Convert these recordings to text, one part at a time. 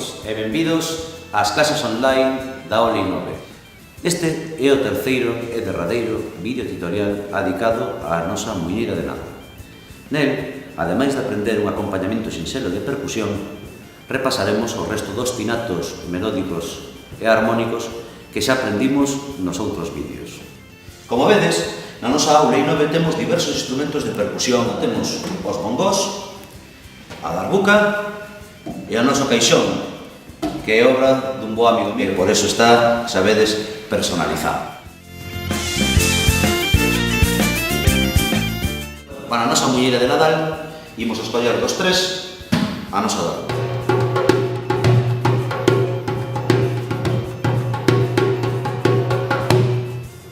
benvindos e benvidos ás clases online da Aula I9. Este é o terceiro e derradeiro vídeo tutorial dedicado á nosa muiñeira de nada. Nel, ademais de aprender un acompañamento sinxelo de percusión, repasaremos o resto dos pinatos melódicos e armónicos que xa aprendimos nos outros vídeos. Como vedes, na nosa Aula I9 temos diversos instrumentos de percusión. Temos os bongós, a darbuca e o noso caixón, que é obra dun bo amigo mío, por eso está, sabedes, personalizado. Para a nosa muñeira de Nadal, imos a escoller dos tres a nosa darbuca.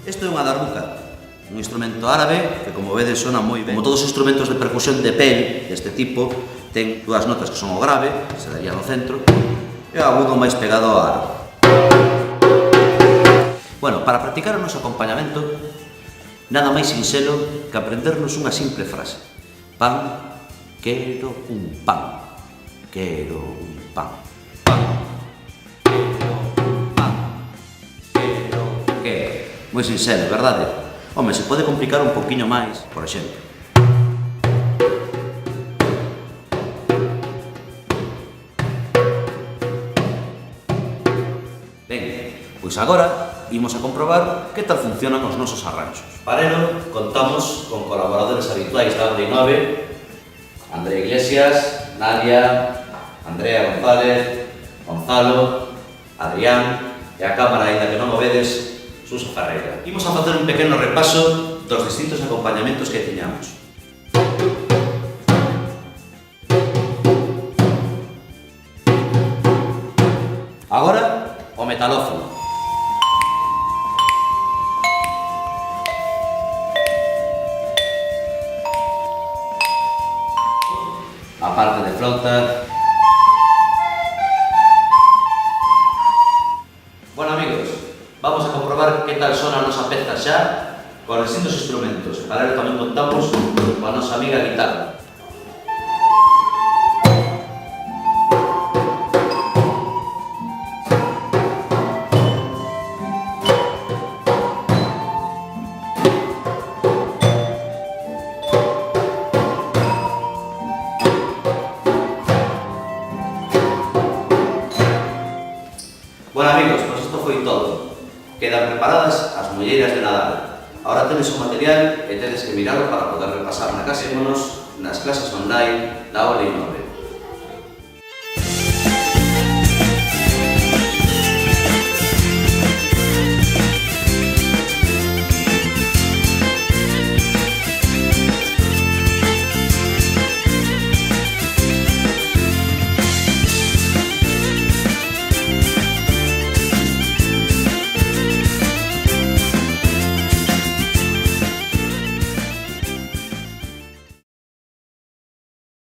Isto é unha darbuca, un instrumento árabe que, como vedes, sona moi ben. Como todos os instrumentos de percusión de pel deste tipo, ten dúas notas que son o grave, que se daría no centro, e o agudo máis pegado ao aro. Bueno, para practicar o noso acompañamento, nada máis sinxelo que aprendernos unha simple frase. Pan, quero un pan. Quero un pan. Pan, quero un pan. Quero. Moi sinxelo, verdade? Home, se pode complicar un poquinho máis, por exemplo. Ben, pois agora imos a comprobar que tal funcionan os nosos arranxos. Para ello, contamos con colaboradores habituais da Aula I9, Andrea Iglesias, Nadia, Andrea González, Gonzalo, Adrián e a cámara, aínda que non o vedes, Suso Ferreira. Imos a facer un pequeno repaso dos distintos acompañamentos que tiñamos. Agora, o metalófono. A parte de flauta. Bueno, amigos, vamos a comprobar que tal sona a nosa peza xa con distintos instrumentos. Para ello tamén contamos coa nosa amiga guitarra. Bueno, amigos, pues isto foi todo. Quedan preparadas as mulleiras de Nadal. Ahora tedes o material e tedes que miralo para poder repasar na casa. Vémonos nas clases online da Aula I9.